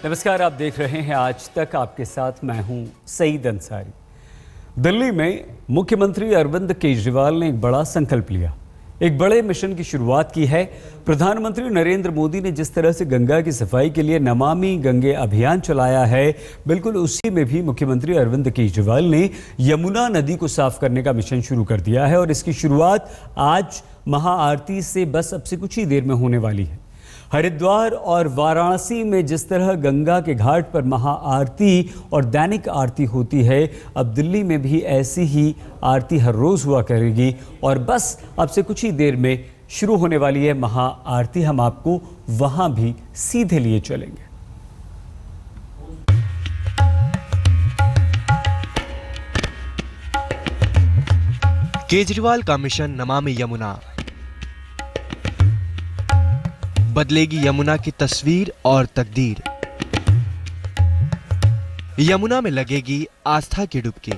नमस्कार, आप देख रहे हैं आज तक। आपके साथ मैं हूं सईद अंसारी। दिल्ली में मुख्यमंत्री अरविंद केजरीवाल ने एक बड़ा संकल्प लिया, एक बड़े मिशन की शुरुआत की है। प्रधानमंत्री नरेंद्र मोदी ने जिस तरह से गंगा की सफाई के लिए नमामि गंगे अभियान चलाया है, बिल्कुल उसी में भी मुख्यमंत्री अरविंद केजरीवाल ने यमुना नदी को साफ करने का मिशन शुरू कर दिया है। और इसकी शुरुआत आज महाआरती से बस अब से कुछ ही देर में होने वाली है। हरिद्वार और वाराणसी में जिस तरह गंगा के घाट पर महाआरती और दैनिक आरती होती है, अब दिल्ली में भी ऐसी ही आरती हर रोज हुआ करेगी। और बस अब से कुछ ही देर में शुरू होने वाली है महाआरती। हम आपको वहां भी सीधे लिए चलेंगे। केजरीवाल का मिशन नमामि यमुना, बदलेगी यमुना की तस्वीर और तकदीर। यमुना में लगेगी आस्था की डुबकी।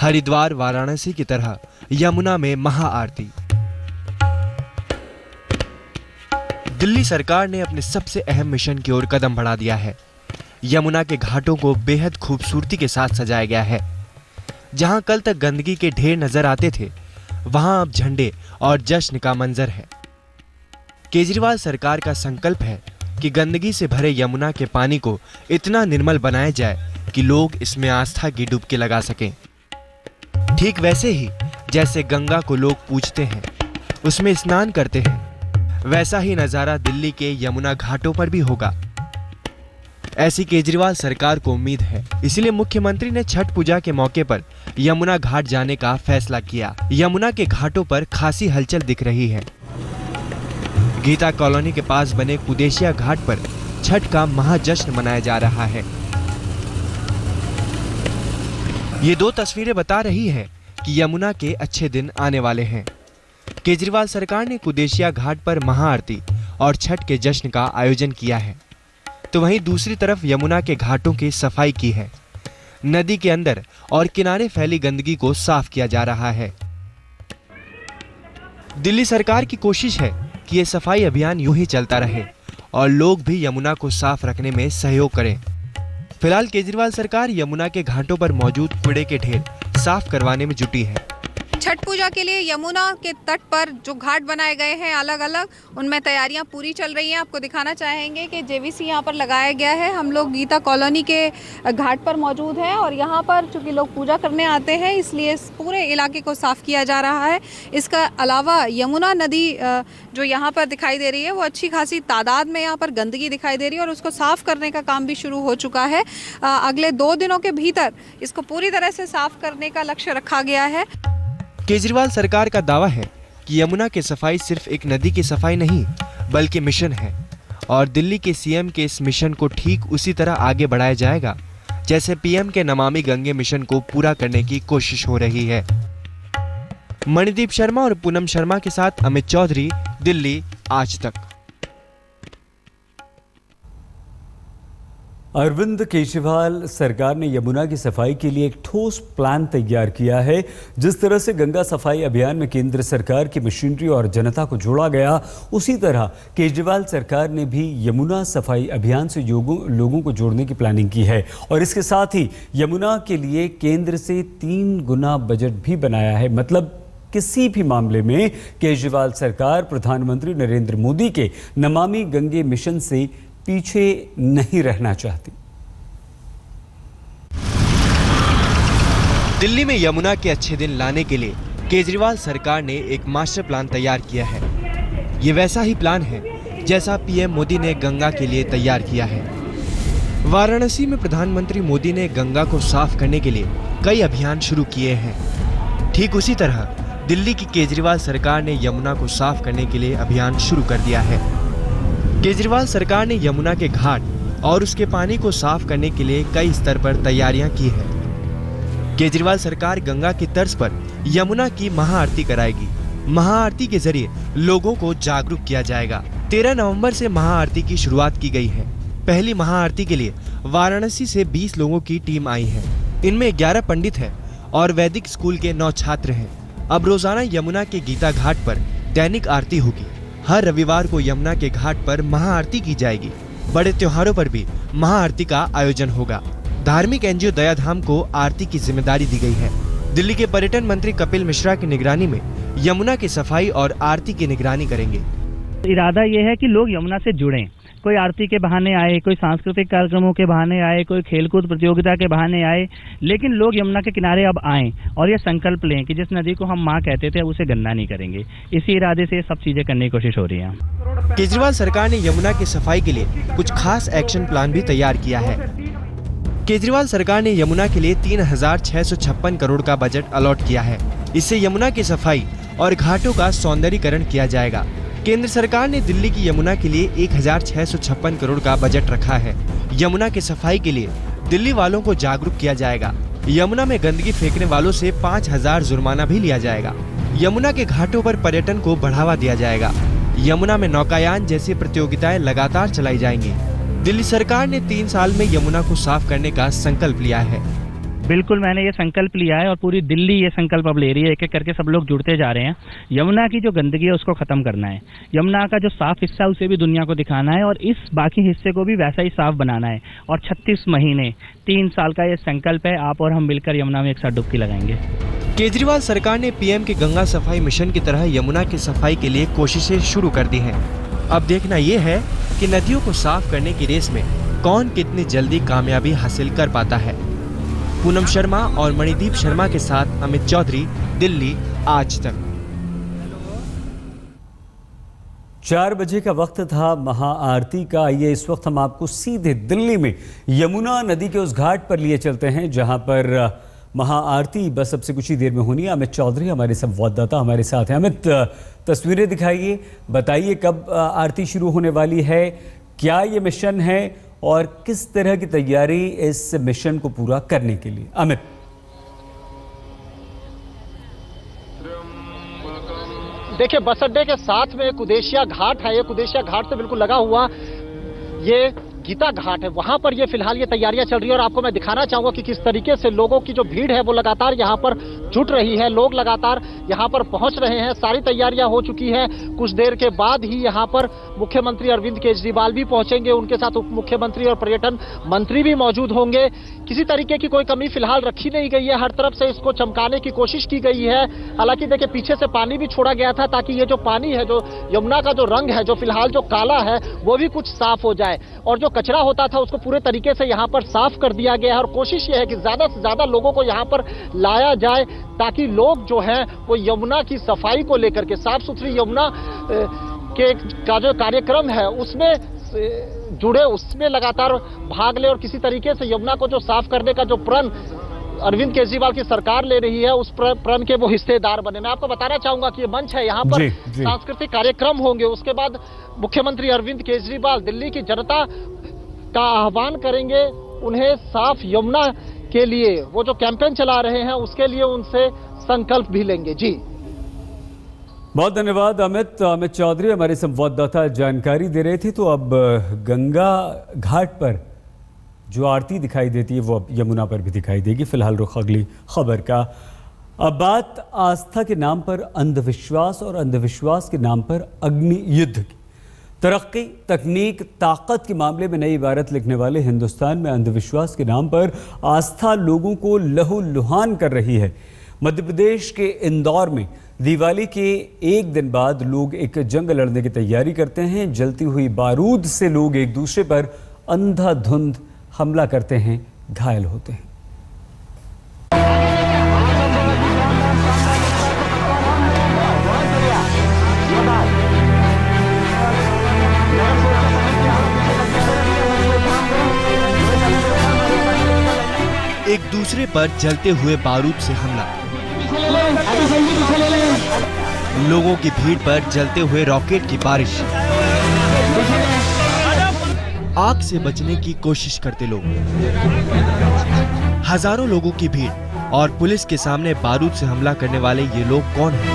हरिद्वार वाराणसी की तरह यमुना में महाआरती। दिल्ली सरकार ने अपने सबसे अहम मिशन की ओर कदम बढ़ा दिया है। यमुना के घाटों को बेहद खूबसूरती के साथ सजाया गया है। जहां कल तक गंदगी के ढेर नजर आते थे, वहां अब झंडे और जश्न का मंजर है। केजरीवाल सरकार का संकल्प है कि गंदगी से भरे यमुना के पानी को इतना निर्मल बनाया जाए कि लोग इसमें आस्था की डुबकी लगा सकें। ठीक वैसे ही जैसे गंगा को लोग पूजते हैं, उसमें स्नान करते हैं, वैसा ही नजारा दिल्ली के यमुना घाटों पर भी होगा। ऐसी केजरीवाल सरकार को उम्मीद है, इसलिए मुख्यमंत्री ने छठ पूजा के मौके पर यमुना घाट जाने का फैसला किया। यमुना के घाटों पर खासी हलचल दिख रही है। गीता कॉलोनी के पास बने कुदेशिया घाट पर छठ का महाजश्न मनाया जा रहा है। ये दो तस्वीरें बता रही है कि यमुना के अच्छे दिन आने वाले हैं। केजरीवाल सरकार ने कुदेशिया घाट पर महाआरती और छठ के जश्न का आयोजन किया है, तो वहीं दूसरी तरफ यमुना के घाटों की सफाई की है। नदी के अंदर और किनारे फैली गंदगी को साफ किया जा रहा है। दिल्ली सरकार की कोशिश है कि यह सफाई अभियान यूं ही चलता रहे और लोग भी यमुना को साफ रखने में सहयोग करें। फिलहाल केजरीवाल सरकार यमुना के घाटों पर मौजूद कूड़े के ढेर साफ करवाने में जुटी है। छठ पूजा के लिए यमुना के तट पर जो घाट बनाए गए हैं अलग अलग, उनमें तैयारियां पूरी चल रही हैं। आपको दिखाना चाहेंगे कि जेवीसी यहां पर लगाया गया है। हम लोग गीता कॉलोनी के घाट पर मौजूद हैं और यहां पर चूंकि लोग पूजा करने आते हैं, इसलिए इस पूरे इलाके को साफ किया जा रहा है। इसका अलावा यमुना नदी जो यहाँ पर दिखाई दे रही है, वो अच्छी खासी तादाद में यहाँ पर गंदगी दिखाई दे रही है और उसको साफ करने का काम भी शुरू हो चुका है। अगले 2 दिनों के भीतर इसको पूरी तरह से साफ करने का लक्ष्य रखा गया है। केजरीवाल सरकार का दावा है कि यमुना की सफाई सिर्फ एक नदी की सफाई नहीं, बल्कि मिशन है। और दिल्ली के सीएम के इस मिशन को ठीक उसी तरह आगे बढ़ाया जाएगा जैसे पीएम के नमामि गंगे मिशन को पूरा करने की कोशिश हो रही है। मणिदीप शर्मा और पूनम शर्मा के साथ अमित चौधरी, दिल्ली आज तक। अरविंद केजरीवाल सरकार ने यमुना की सफाई के लिए एक ठोस प्लान तैयार किया है। जिस तरह से गंगा सफाई अभियान में केंद्र सरकार की मशीनरी और जनता को जोड़ा गया, उसी तरह केजरीवाल सरकार ने भी यमुना सफाई अभियान से लोगों को जोड़ने की प्लानिंग की है। और इसके साथ ही यमुना के लिए केंद्र से 3 गुना बजट भी बनाया है। मतलब किसी भी मामले में केजरीवाल सरकार प्रधानमंत्री नरेंद्र मोदी के नमामि गंगे मिशन से पीछे नहीं रहना चाहती। दिल्ली में यमुना के अच्छे दिन लाने के लिए केजरीवाल सरकार ने एक मास्टर प्लान तैयार किया है। ये वैसा ही प्लान है जैसा पीएम मोदी ने गंगा के लिए तैयार किया है। वाराणसी में प्रधानमंत्री मोदी ने गंगा को साफ करने के लिए कई अभियान शुरू किए हैं। ठीक उसी तरह दिल्ली की केजरीवाल सरकार ने यमुना को साफ करने के लिए अभियान शुरू कर दिया है। केजरीवाल सरकार ने यमुना के घाट और उसके पानी को साफ करने के लिए कई स्तर पर तैयारियां की है। केजरीवाल सरकार गंगा की तर्ज पर यमुना की महाआरती कराएगी। महाआरती के जरिए लोगों को जागरूक किया जाएगा। 13 नवंबर से महाआरती की शुरुआत की गई है। पहली महाआरती के लिए वाराणसी से 20 लोगों की टीम आई है। इनमें 11 पंडित हैं और वैदिक स्कूल के 9 छात्र हैं। अब रोजाना यमुना के गीता घाट पर दैनिक आरती होगी। हर रविवार को यमुना के घाट पर महाआरती की जाएगी। बड़े त्योहारों पर भी महाआरती का आयोजन होगा। धार्मिक एनजीओ दयाधाम को आरती की जिम्मेदारी दी गई है। दिल्ली के पर्यटन मंत्री कपिल मिश्रा की निगरानी में यमुना की सफाई और आरती की निगरानी करेंगे। इरादा ये है कि लोग यमुना से जुड़ें, कोई आरती के बहाने आए, कोई सांस्कृतिक कार्यक्रमों के बहाने आए, कोई खेलकूद प्रतियोगिता के बहाने आए, लेकिन लोग यमुना के किनारे अब आएं और ये संकल्प लें कि जिस नदी को हम माँ कहते थे उसे गंदा नहीं करेंगे। इसी इरादे से ये सब चीजें करने की कोशिश हो रही है। केजरीवाल सरकार ने यमुना की सफाई के लिए कुछ खास एक्शन प्लान भी तैयार किया है। केजरीवाल सरकार ने यमुना के लिए 3,656 करोड़ का बजट अलॉट किया है। इससे यमुना की सफाई और घाटों का सौंदर्यीकरण किया जाएगा। केंद्र सरकार ने दिल्ली की यमुना के लिए 1,656 करोड़ का बजट रखा है। यमुना की सफाई के लिए दिल्ली वालों को जागरूक किया जाएगा। यमुना में गंदगी फेंकने वालों से 5,000 जुर्माना भी लिया जाएगा। यमुना के घाटों पर पर्यटन को बढ़ावा दिया जाएगा। यमुना में नौकायान जैसी प्रतियोगिताएं लगातार चलाई जाएंगी। दिल्ली सरकार ने 3 साल में यमुना को साफ करने का संकल्प लिया है। बिल्कुल, मैंने ये संकल्प लिया है और पूरी दिल्ली ये संकल्प अब ले रही है। एक एक करके सब लोग जुड़ते जा रहे हैं। यमुना की जो गंदगी है उसको खत्म करना है। यमुना का जो साफ हिस्सा है उसे भी दुनिया को दिखाना है और इस बाकी हिस्से को भी वैसा ही साफ बनाना है। और 36 महीने 3 साल का ये संकल्प है। आप और हम मिलकर यमुना में एक साथ डुबकी लगाएंगे। केजरीवाल सरकार ने पीएम के गंगा सफाई मिशन की तरह यमुना की सफाई के लिए कोशिशें शुरू कर दी हैं। अब देखना ये है कि नदियों को साफ करने की रेस में कौन कितनी जल्दी कामयाबी हासिल कर पाता है। पूनम शर्मा और मणिदीप शर्मा के साथ अमित चौधरी, दिल्ली आज तक। 4 बजे का वक्त था महाआरती का। आइए इस वक्त हम आपको सीधे दिल्ली में यमुना नदी के उस घाट पर लिए चलते हैं जहां पर महाआरती बस अब से कुछ ही देर में होनी है। अमित चौधरी हमारे संवाददाता हमारे साथ हैं। अमित, तस्वीरें दिखाइए, बताइए कब आरती शुरू होने वाली है, क्या ये मिशन है और किस तरह की तैयारी इस मिशन को पूरा करने के लिए। अमित। देखिए, बस अड्डे के साथ में कुदेशिया घाट है। ये कुदेशिया घाट से बिल्कुल लगा हुआ ये गीता घाट है। वहां पर ये फिलहाल ये तैयारियां चल रही है और आपको मैं दिखाना चाहूंगा कि किस तरीके से लोगों की जो भीड़ है वो लगातार यहां पर जुट रही है। लोग लगातार यहां पर पहुंच रहे हैं। सारी तैयारियां हो चुकी हैं। कुछ देर के बाद ही यहां पर मुख्यमंत्री अरविंद केजरीवाल भी पहुंचेंगे। उनके साथ उप मुख्यमंत्री और पर्यटन मंत्री भी मौजूद होंगे। किसी तरीके की कोई कमी फिलहाल रखी नहीं गई है। हर तरफ से इसको चमकाने की कोशिश की गई है। हालांकि देखिए, पीछे से पानी भी छोड़ा गया था ताकि ये जो पानी है, जो यमुना का जो रंग है, जो फिलहाल जो काला है, वो भी कुछ साफ हो जाए और जो कचरा होता था उसको पूरे तरीके से यहाँ पर साफ कर दिया गया है। और कोशिश ये है कि ज्यादा से ज्यादा लोगों को यहाँ पर लाया जाए ताकि लोग जो हैं वो यमुना की सफाई को लेकर के, साफ सुथरी यमुना का जो कार्यक्रम है उसमें जुड़े, उसमें लगातार भाग ले और किसी तरीके से यमुना को जो साफ करने का जो प्रण अरविंद केजरीवाल की सरकार ले रही है उस प्रण के वो हिस्सेदार बने। मैं आपको बताना चाहूंगा कि ये मंच है, यहाँ पर सांस्कृतिक कार्यक्रम होंगे। उसके बाद मुख्यमंत्री अरविंद केजरीवाल दिल्ली की जनता का आह्वान करेंगे। उन्हें साफ यमुना के लिए वो जो कैंपेन चला रहे हैं उसके लिए उनसे संकल्प भी लेंगे। जी, बहुत धन्यवाद अमित। अमित चौधरी हमारे संवाददाता जानकारी दे रहे थे। तो अब गंगा घाट पर जो आरती दिखाई देती है वो अब यमुना पर भी दिखाई देगी। फिलहाल रुख अगली खबर का। अब बात आस्था के नाम पर अंधविश्वास और अंधविश्वास के नाम पर अग्नि युद्ध की। तरक्की, तकनीक, ताकत के मामले में नई इबारत लिखने वाले हिंदुस्तान में अंधविश्वास के नाम पर आस्था लोगों को लहूलुहान कर रही है। मध्य प्रदेश के इंदौर में दिवाली के एक दिन बाद लोग एक जंग लड़ने की तैयारी करते हैं। जलती हुई बारूद से लोग एक दूसरे पर अंधाधुंध हमला करते हैं, घायल होते हैं। एक दूसरे पर जलते हुए बारूद से हमला, लोगों की भीड़ पर जलते हुए रॉकेट की बारिश, आग से बचने की कोशिश करते लोग, हजारों लोगों की भीड़ और पुलिस के सामने बारूद से हमला करने वाले ये लोग कौन हैं?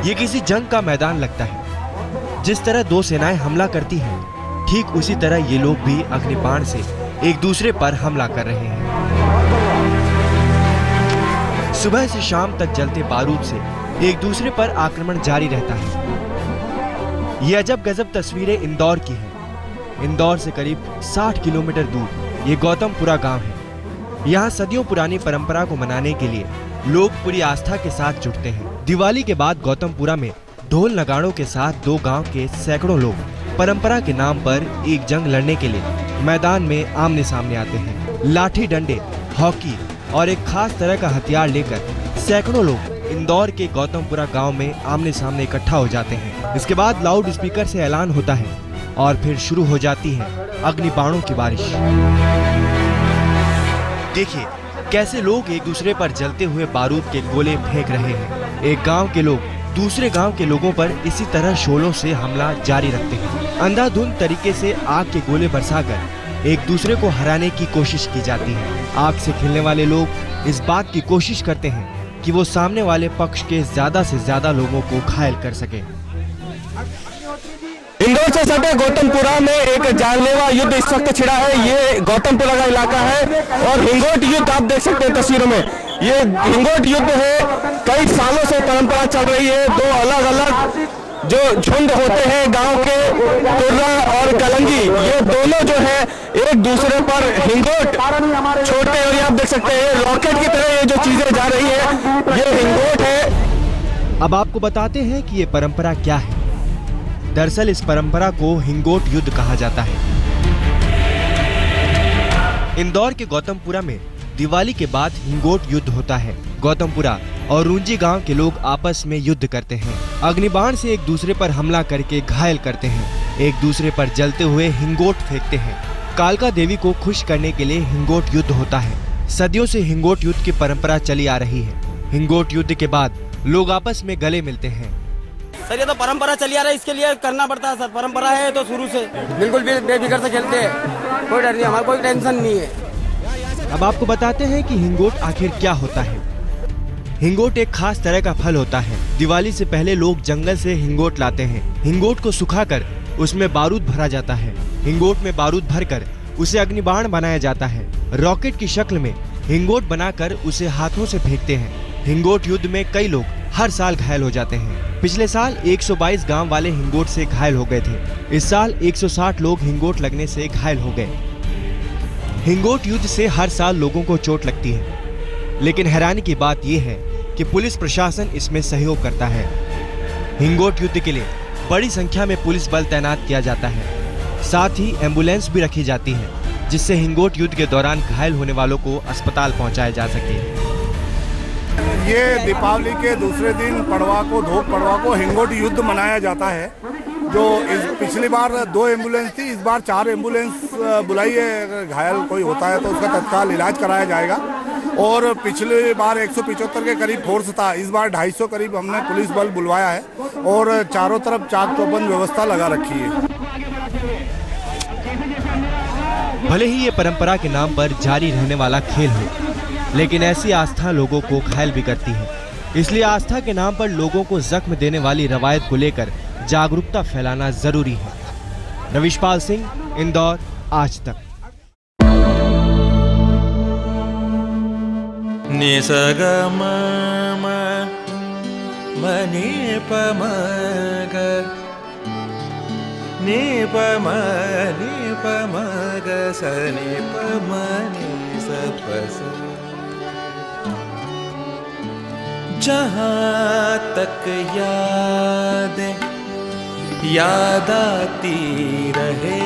ये किसी जंग का मैदान लगता है। जिस तरह दो सेनाएं हमला करती हैं, ठीक उसी तरह ये लोग भी अग्निबाण से एक दूसरे पर हमला कर रहे हैं। सुबह से शाम तक जलते बारूद से एक दूसरे पर आक्रमण जारी रहता है। ये अजब गजब तस्वीरें इंदौर की हैं। इंदौर से करीब 60 किलोमीटर दूर ये गौतमपुरा गांव है। यहाँ सदियों पुरानी परंपरा को मनाने के लिए लोग पूरी आस्था के साथ जुटते हैं। दिवाली के बाद गौतमपुरा में ढोल नगाड़ों के साथ दो गांव के सैकड़ों लोग परंपरा के नाम पर एक जंग लड़ने के लिए मैदान में आमने सामने आते हैं। लाठी डंडे, हॉकी और एक खास तरह का हथियार लेकर सैकड़ों लोग इंदौर के गौतमपुरा गांव में आमने सामने इकट्ठा हो जाते हैं। इसके बाद लाउड स्पीकर से ऐलान होता है और फिर शुरू हो जाती है अग्नि बाणों की बारिश। देखिए कैसे लोग एक दूसरे पर जलते हुए बारूद के गोले फेंक रहे हैं। एक गांव के लोग दूसरे गांव के लोगों पर इसी तरह शोलों से हमला जारी रखते हैं। अंधाधुंध तरीके से आग के गोले बरसाकर एक दूसरे को हराने की कोशिश की जाती है। आग से खेलने वाले लोग इस बात की कोशिश करते हैं कि वो सामने वाले पक्ष के ज्यादा से ज्यादा लोगों को घायल कर सके। इंदौर से सटे गौतमपुरा में एक जानलेवा युद्ध इस वक्त छिड़ा है। ये गौतमपुरा का इलाका है और हिंगोट युद्ध आप देख सकते हैं तस्वीरों में। ये हिंगोट युद्ध है, कई सालों से परंपरा चल रही है। दो अलग अलग जो झुंड होते हैं गांव के, तुर्रा और कलंगी, ये दोनों जो है एक दूसरे पर हिंगोट छोड़ते हैं। और ये आप देख सकते हैं रॉकेट की तरह ये जो चीजें जा रही है, ये हिंगोट है। अब आपको बताते हैं कि ये परंपरा क्या है। दरअसल इस परंपरा को हिंगोट युद्ध कहा जाता है। इंदौर के गौतमपुरा में दिवाली के बाद हिंगोट युद्ध होता है। गौतमपुरा और रुंजी गांव के लोग आपस में युद्ध करते हैं। अग्निबाण से एक दूसरे पर हमला करके घायल करते हैं। एक दूसरे पर जलते हुए हिंगोट फेंकते हैं। कालका देवी को खुश करने के लिए हिंगोट युद्ध होता है। सदियों से हिंगोट युद्ध की परंपरा चली आ रही है। हिंगोट युद्ध के बाद लोग आपस में गले मिलते हैं। सर ये तो परंपरा चली आ रही है, इसके लिए करना पड़ता है सर। परंपरा है तो शुरू से बिल्कुल भी बेफिक्र से खेलते हैं, कोई डर नहीं, हमारा कोई टेंशन नहीं है। अब आपको बताते हैं कि हिंगोट आखिर क्या होता है। हिंगोट एक खास तरह का फल होता है। दिवाली से पहले लोग जंगल से हिंगोट लाते हैं। हिंगोट को सुखाकर उसमें बारूद भरा जाता है। हिंगोट में बारूद भरकर उसे अग्निबाण बनाया जाता है। रॉकेट की शक्ल में हिंगोट बनाकर उसे हाथों से फेंकते हैं। हिंगोट युद्ध में कई लोग हर साल घायल हो जाते हैं। पिछले साल 122 गांव वाले हिंगोट से घायल हो गए थे। इस साल 160 लोग हिंगोट लगने से घायल हो गए। हिंगोट युद्ध से हर साल लोगों को चोट लगती है, लेकिन हैरानी की बात यह है कि पुलिस प्रशासन इसमें सहयोग करता है। हिंगोट युद्ध के लिए बड़ी संख्या में पुलिस बल तैनात किया जाता है। साथ ही एम्बुलेंस भी रखी जाती है, जिससे हिंगोट युद्ध के दौरान घायल होने वालों को अस्पताल पहुंचाया जा सके। ये दीपावली के दूसरे दिन पड़वा को, धोक पड़वा को हिंगोट युद्ध मनाया जाता है। जो पिछली बार 2 एम्बुलेंस थी, इस बार 4 एम्बुलेंस बुलाई है। घायल कोई होता है तो उसका तत्काल इलाज कराया जाएगा। और पिछली बार 175 के करीब फोर्स था, इस बार 250 करीब हमने पुलिस बल बुलवाया है और चारों तरफ चाक चौबंद व्यवस्था लगा रखी है। भले ही ये परंपरा के नाम पर जारी रहने वाला खेल हो, लेकिन ऐसी आस्था लोगों को घायल भी करती है। इसलिए आस्था के नाम पर लोगों को जख्म देने वाली रवायत को लेकर जागरूकता फैलाना जरूरी है। रविशपाल सिंह, इंदौर, आज तक। निसगम मनि पमग नि पमग सनि पमनि सपस। जहाँ तक याद आती रहे